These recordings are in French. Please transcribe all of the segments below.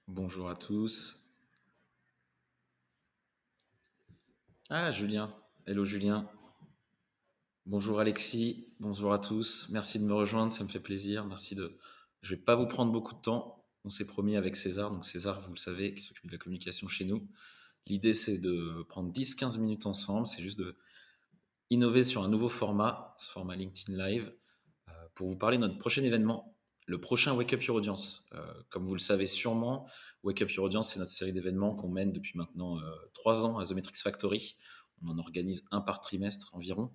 Bonjour à tous. Ah, Julien. Hello Julien. Bonjour Alexis. Bonjour à tous. Merci de me rejoindre, ça me fait plaisir. Merci de. Je vais pas vous prendre beaucoup de temps. On s'est promis avec César. Donc César, vous le savez, qui s'occupe de la communication chez nous. L'idée, c'est de prendre 10-15 minutes ensemble. C'est juste de innover sur un nouveau format, ce format LinkedIn Live, pour vous parler de notre prochain événement, le prochain Wake Up Your Audience. Comme vous le savez sûrement, Wake Up Your Audience, c'est notre série d'événements qu'on mène depuis maintenant 3 ans à The Metrics Factory. On en organise un par trimestre environ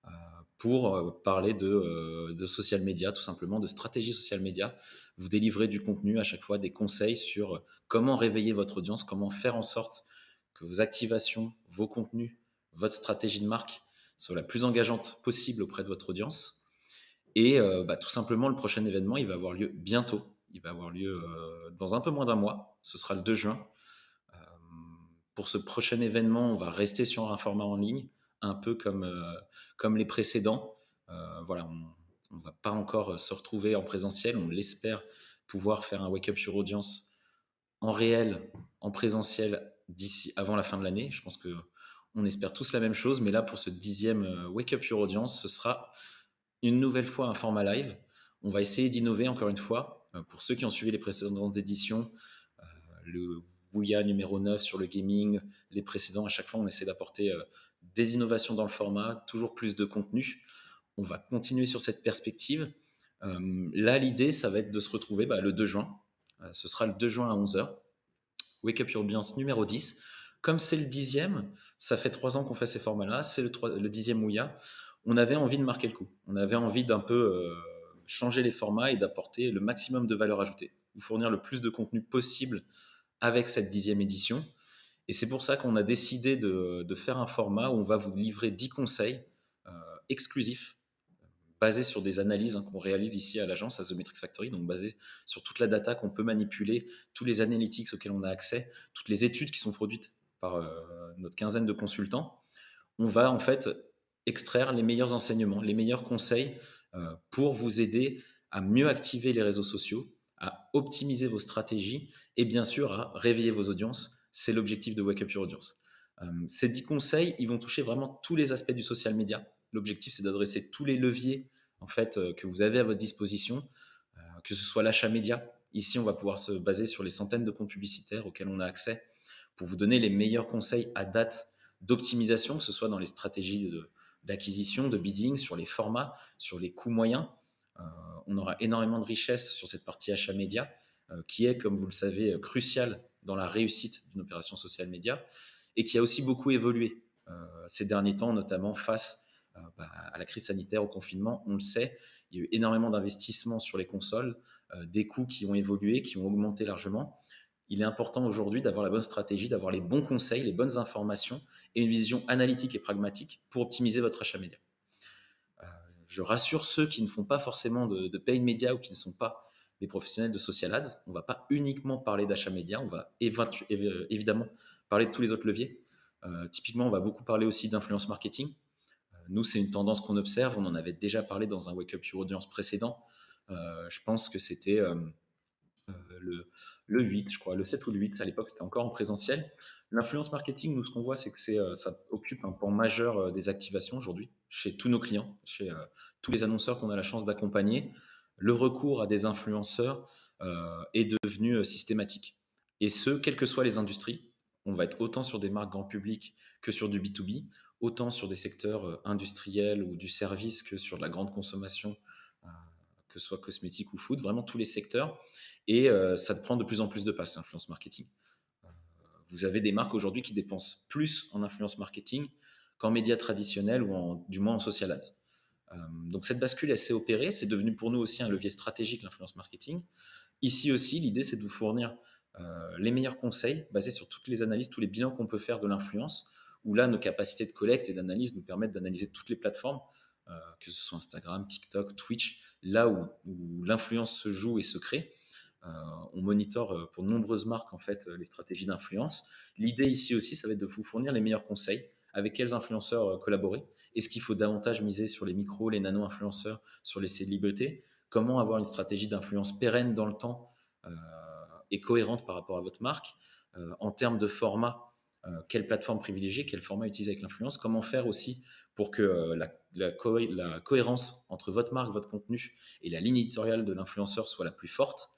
euh, pour parler de social media, tout simplement, de stratégie social media. Vous délivrez du contenu à chaque fois, des conseils sur comment réveiller votre audience, comment faire en sorte que vos activations, vos contenus, votre stratégie de marque soient la plus engageante possible auprès de votre audience. Et tout simplement, le prochain événement, il va avoir lieu bientôt. Il va avoir lieu dans un peu moins d'un mois. Ce sera le 2 juin. Euh, pour ce prochain événement, on va rester sur un format en ligne, un peu comme les précédents. Voilà, on ne va pas encore se retrouver en présentiel. On l'espère pouvoir faire un Wake Up Your Audience en réel, en présentiel d'ici avant la fin de l'année. Je pense que on espère tous la même chose, mais là pour ce 10e Wake Up Your Audience, ce sera une nouvelle fois un format live. On va essayer d'innover encore une fois. Pour ceux qui ont suivi les précédentes éditions, le Ouya numéro 9 sur le gaming, les précédents, à chaque fois on essaie d'apporter des innovations dans le format, toujours plus de contenu. On va continuer sur cette perspective. Là, l'idée, ça va être de se retrouver le 2 juin. Ce sera le 2 juin à 11h. Wake Up Your Audience numéro 10. Comme c'est le 10e, ça fait 3 ans qu'on fait ces formats-là, c'est le 10e Ouya. On avait envie de marquer le coup. On avait envie d'un peu changer les formats et d'apporter le maximum de valeur ajoutée, vous fournir le plus de contenu possible avec cette 10e édition. Et c'est pour ça qu'on a décidé de faire un format où on va vous livrer 10 conseils euh, exclusifs basés sur des analyses qu'on réalise ici à l'agence, à The Metrics Factory, donc basés sur toute la data qu'on peut manipuler, tous les analytics auxquels on a accès, toutes les études qui sont produites par notre quinzaine de consultants. On va en fait extraire les meilleurs enseignements, les meilleurs conseils pour vous aider à mieux activer les réseaux sociaux, à optimiser vos stratégies et bien sûr à réveiller vos audiences. C'est l'objectif de Wake Up Your Audience. Ces 10 conseils, ils vont toucher vraiment tous les aspects du social media. L'objectif, c'est d'adresser tous les leviers en fait, que vous avez à votre disposition, que ce soit l'achat média. Ici, on va pouvoir se baser sur les centaines de comptes publicitaires auxquels on a accès pour vous donner les meilleurs conseils à date d'optimisation, que ce soit dans les stratégies d'acquisition, de bidding, sur les formats, sur les coûts moyens. Euh, on aura énormément de richesse sur cette partie achat média, qui est, comme vous le savez, cruciale dans la réussite d'une opération social média et qui a aussi beaucoup évolué ces derniers temps, notamment face à la crise sanitaire, au confinement. On le sait, il y a eu énormément d'investissements sur les consoles, des coûts qui ont évolué, qui ont augmenté largement. Il est important aujourd'hui d'avoir la bonne stratégie, d'avoir les bons conseils, les bonnes informations et une vision analytique et pragmatique pour optimiser votre achat média. Euh, je rassure ceux qui ne font pas forcément de paid média ou qui ne sont pas des professionnels de social ads. On ne va pas uniquement parler d'achat média, on va évidemment parler de tous les autres leviers. Typiquement, on va beaucoup parler aussi d'influence marketing. Nous, c'est une tendance qu'on observe. On en avait déjà parlé dans un Wake Up Your Audience précédent. Je pense que c'était le 8, je crois, le 7 ou le 8. À l'époque, c'était encore en présentiel. L'influence marketing, nous, ce qu'on voit, c'est que ça occupe un pan majeur des activations aujourd'hui chez tous nos clients, chez tous les annonceurs qu'on a la chance d'accompagner. Le recours à des influenceurs est devenu systématique. Et ce, quelles que soient les industries. On va être autant sur des marques grand public que sur du B2B, autant sur des secteurs industriels ou du service que sur de la grande consommation, euh, que ce soit cosmétique ou food, vraiment tous les secteurs. Et ça te prend de plus en plus de place, l'influence marketing. Vous avez des marques aujourd'hui qui dépensent plus en influence marketing qu'en médias traditionnels ou du moins en social ads. Donc cette bascule, elle s'est opérée. C'est devenu pour nous aussi un levier stratégique, l'influence marketing. Ici aussi, l'idée, c'est de vous fournir les meilleurs conseils basés sur toutes les analyses, tous les bilans qu'on peut faire de l'influence, où là, nos capacités de collecte et d'analyse nous permettent d'analyser toutes les plateformes, que ce soit Instagram, TikTok, Twitch, là où l'influence se joue et se crée. Euh, on monitore pour de nombreuses marques en fait les stratégies d'influence. L'idée ici aussi, ça va être de vous fournir les meilleurs conseils, avec quels influenceurs collaborer. Est-ce qu'il faut davantage miser sur les micros, les nano-influenceurs, sur les célébrités? Comment avoir une stratégie d'influence pérenne dans le temps est cohérente par rapport à votre marque. En termes de format, quelle plateforme privilégier, quel format utiliser avec l'influence, comment faire aussi pour que la cohérence entre votre marque, votre contenu et la ligne éditoriale de l'influenceur soit la plus forte.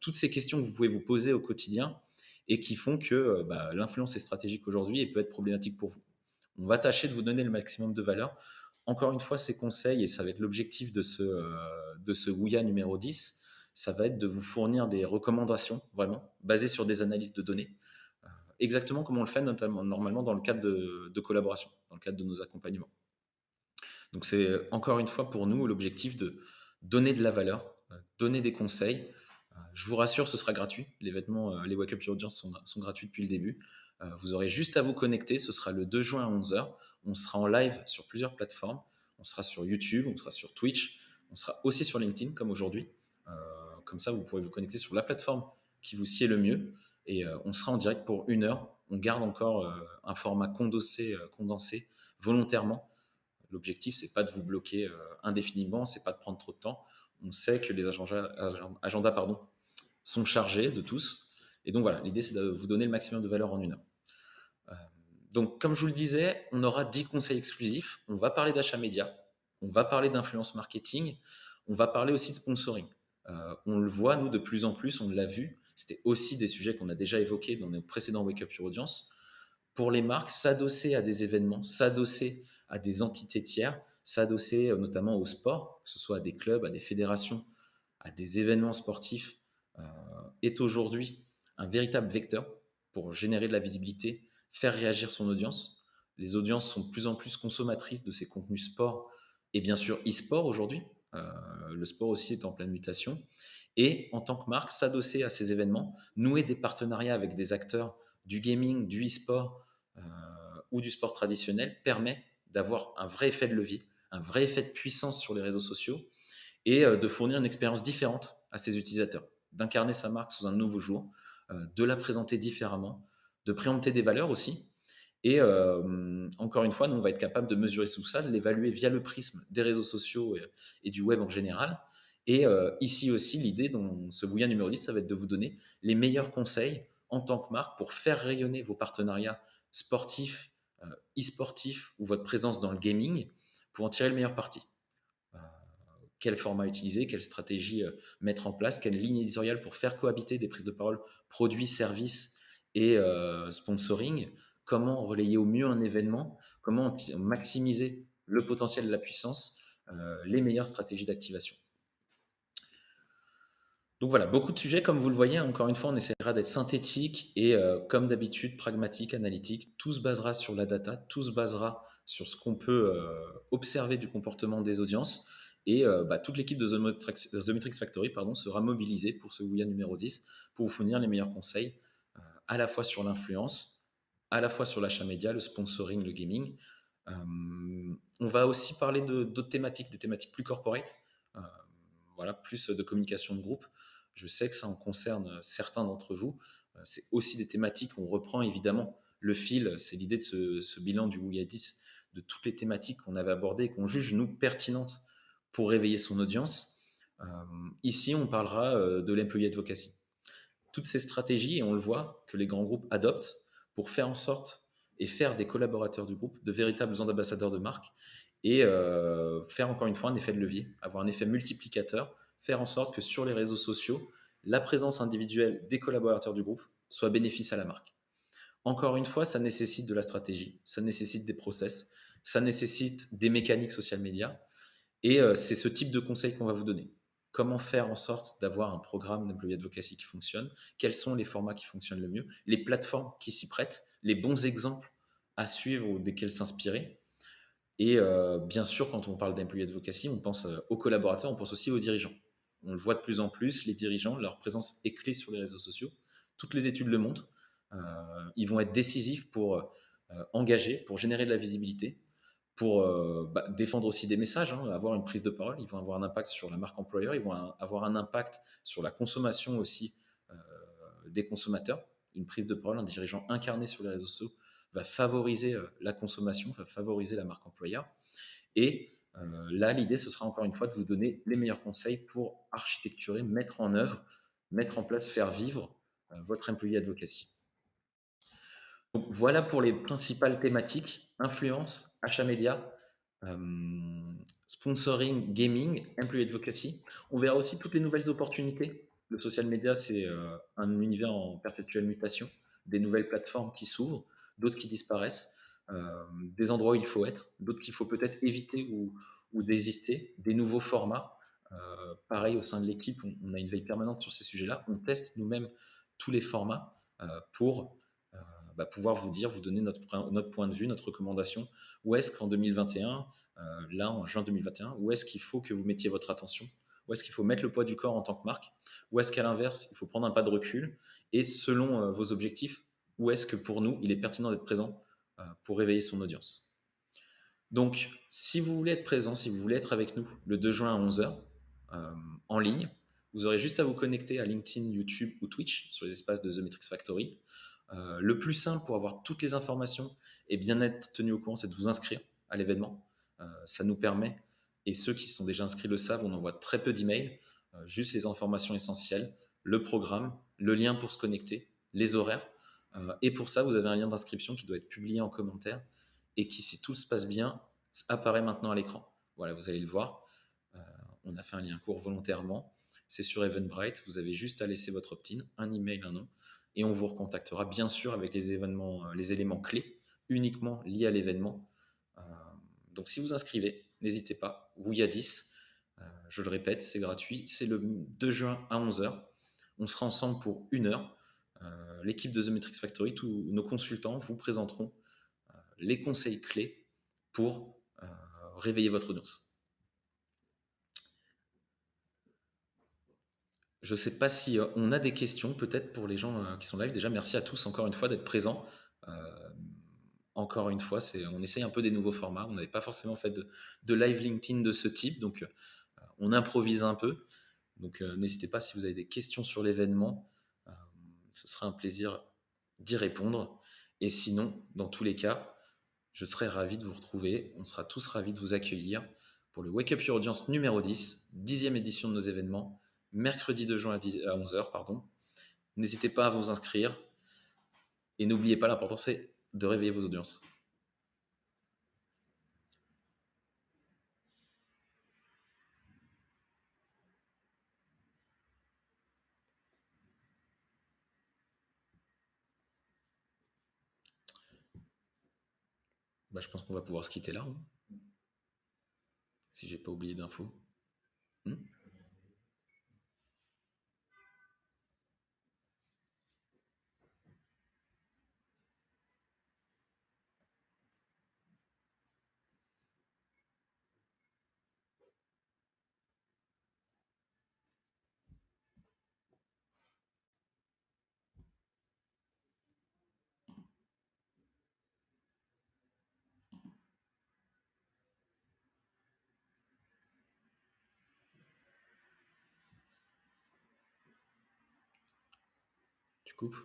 Toutes ces questions que vous pouvez vous poser au quotidien et qui font que l'influence est stratégique aujourd'hui et peut être problématique pour vous. On va tâcher de vous donner le maximum de valeur. Encore une fois, ces conseils, et ça va être l'objectif de ce Ouya numéro 10, ça va être de vous fournir des recommandations, vraiment, basées sur des analyses de données, exactement comme on le fait notamment, normalement dans le cadre de collaboration, dans le cadre de nos accompagnements. Donc c'est encore une fois pour nous l'objectif de donner de la valeur, donner des conseils. Je vous rassure, ce sera gratuit. Les vêtements, les Wake Up Your Audience sont gratuits depuis le début. Vous aurez juste à vous connecter. Ce sera le 2 juin à 11h. On sera en live sur plusieurs plateformes. On sera sur YouTube, on sera sur Twitch, on sera aussi sur LinkedIn comme aujourd'hui. Comme ça, vous pourrez vous connecter sur la plateforme qui vous sied le mieux. Et on sera en direct pour 1 heure. On garde encore un format condensé volontairement. L'objectif, c'est pas de vous bloquer indéfiniment, c'est pas de prendre trop de temps. On sait que les agendas sont chargés de tous. Et donc voilà, l'idée, c'est de vous donner le maximum de valeur en 1 heure. Donc, comme je vous le disais, on aura 10 conseils exclusifs. On va parler d'achat média, on va parler d'influence marketing, on va parler aussi de sponsoring. On le voit, nous, de plus en plus, on l'a vu. C'était aussi des sujets qu'on a déjà évoqués dans nos précédents Wake Up Your Audience. Pour les marques, s'adosser à des événements, s'adosser à des entités tiers, s'adosser notamment au sport, que ce soit à des clubs, à des fédérations, à des événements sportifs, euh, est aujourd'hui un véritable vecteur pour générer de la visibilité, faire réagir son audience. Les audiences sont de plus en plus consommatrices de ces contenus sport et bien sûr e-sport aujourd'hui. Le sport aussi est en pleine mutation. Et en tant que marque, s'adosser à ces événements, nouer des partenariats avec des acteurs du gaming, du e-sport ou du sport traditionnel permet d'avoir un vrai effet de levier, un vrai effet de puissance sur les réseaux sociaux et de fournir une expérience différente à ses utilisateurs, d'incarner sa marque sous un nouveau jour, de la présenter différemment, de préempter des valeurs aussi. Et encore une fois, nous, on va être capable de mesurer tout ça, de l'évaluer via le prisme des réseaux sociaux et du web en général. Et ici aussi, l'idée dans ce bouillon numéro 10, ça va être de vous donner les meilleurs conseils en tant que marque pour faire rayonner vos partenariats sportifs, e-sportifs ou votre présence dans le gaming pour en tirer le meilleur parti. Quel format utiliser, quelle stratégie mettre en place, quelle ligne éditoriale pour faire cohabiter des prises de parole produits, services et sponsoring, comment relayer au mieux un événement, comment maximiser le potentiel de la puissance, les meilleures stratégies d'activation. Donc voilà, beaucoup de sujets, comme vous le voyez, encore une fois, on essaiera d'être synthétique et comme d'habitude, pragmatique, analytique. Tout se basera sur la data, tout se basera sur ce qu'on peut observer du comportement des audiences. Et toute l'équipe de The Matrix Factory sera mobilisée pour ce Ouya numéro 10 pour vous fournir les meilleurs conseils à la fois sur l'influence, à la fois sur l'achat média, le sponsoring, le gaming. On va aussi parler d'autres thématiques, des thématiques plus corporate, euh, voilà, plus de communication de groupe. Je sais que ça en concerne certains d'entre vous. C'est aussi des thématiques, on reprend évidemment le fil, c'est l'idée de ce bilan du Ouya 10, de toutes les thématiques qu'on avait abordées et qu'on juge, nous, pertinentes pour réveiller son audience. Ici, on parlera de l'employee advocacy. Toutes ces stratégies, et on le voit, que les grands groupes adoptent pour faire en sorte et faire des collaborateurs du groupe de véritables ambassadeurs de marque et faire encore une fois un effet de levier, avoir un effet multiplicateur, faire en sorte que sur les réseaux sociaux, la présence individuelle des collaborateurs du groupe soit bénéfice à la marque. Encore une fois, ça nécessite de la stratégie, ça nécessite des process, ça nécessite des mécaniques social media et c'est ce type de conseils qu'on va vous donner. Comment faire en sorte d'avoir un programme d'employé advocacy qui fonctionne? Quels sont les formats qui fonctionnent le mieux? Les plateformes qui s'y prêtent? Les bons exemples à suivre ou desquels s'inspirer? Et bien sûr, quand on parle d'employé advocacy, on pense aux collaborateurs, on pense aussi aux dirigeants. On le voit de plus en plus, les dirigeants, leur présence est clé sur les réseaux sociaux. Toutes les études le montrent. Ils vont être décisifs pour engager, pour générer de la visibilité, pour défendre aussi des messages, hein, avoir une prise de parole. Ils vont avoir un impact sur la marque employeur, ils vont avoir un impact sur la consommation aussi des consommateurs. Une prise de parole, un dirigeant incarné sur les réseaux sociaux va favoriser la consommation, va favoriser la marque employeur. Et là, l'idée, ce sera encore une fois de vous donner les meilleurs conseils pour architecturer, mettre en œuvre mettre en place, faire vivre votre employee advocacy. Donc voilà pour les principales thématiques, influence, achat média, sponsoring, gaming, employee advocacy. On verra aussi toutes les nouvelles opportunités. Le social media, c'est un univers en perpétuelle mutation, des nouvelles plateformes qui s'ouvrent, d'autres qui disparaissent, des endroits où il faut être, d'autres qu'il faut peut-être éviter ou désister, des nouveaux formats. Pareil, au sein de l'équipe, on a une veille permanente sur ces sujets-là. On teste nous-mêmes tous les formats pour pouvoir vous dire, vous donner notre point de vue, notre recommandation. Où est-ce qu'en 2021, là en juin 2021, où est-ce qu'il faut que vous mettiez votre attention? Où est-ce qu'il faut mettre le poids du corps en tant que marque? Où est-ce qu'à l'inverse, il faut prendre un pas de recul? Et selon vos objectifs, où est-ce que pour nous, il est pertinent d'être présent pour réveiller son audience? Donc, si vous voulez être présent, si vous voulez être avec nous le 2 juin à 11 h en ligne, vous aurez juste à vous connecter à LinkedIn, YouTube ou Twitch sur les espaces de The Matrix Factory. Le plus simple pour avoir toutes les informations et bien être tenu au courant, c'est de vous inscrire à l'événement. Ça nous permet, et ceux qui sont déjà inscrits le savent, on envoie très peu d'emails, juste les informations essentielles, le programme, le lien pour se connecter, les horaires. Et pour ça, vous avez un lien d'inscription qui doit être publié en commentaire et qui, si tout se passe bien, apparaît maintenant à l'écran. Voilà, vous allez le voir. On a fait un lien court volontairement. C'est sur Eventbrite. Vous avez juste à laisser votre opt-in, un email, un nom, et on vous recontactera bien sûr avec les éléments clés uniquement liés à l'événement. Donc si vous inscrivez, n'hésitez pas. Oui à 10. Je le répète, c'est gratuit. C'est le 2 juin à 11 h. On sera ensemble pour 1 heure. L'équipe de The Matrix Factory, tous nos consultants vous présenteront les conseils clés pour réveiller votre audience. Je ne sais pas si on a des questions peut-être pour les gens qui sont live. Déjà, merci à tous encore une fois d'être présents. Euh, Encore une fois, on essaye un peu des nouveaux formats. On n'avait pas forcément fait de live LinkedIn de ce type, donc on improvise un peu. Donc n'hésitez pas si vous avez des questions sur l'événement. Ce sera un plaisir d'y répondre. Et sinon, dans tous les cas, je serai ravi de vous retrouver. On sera tous ravis de vous accueillir pour le Wake Up Your Audience numéro 10, 10e édition de nos événements, mercredi 2 juin à 11 h. Pardon. N'hésitez pas à vous inscrire. Et n'oubliez pas, l'important, c'est de réveiller vos audiences. Je pense qu'on va pouvoir se quitter là, hein, si j'ai pas oublié d'infos. Tu coupes?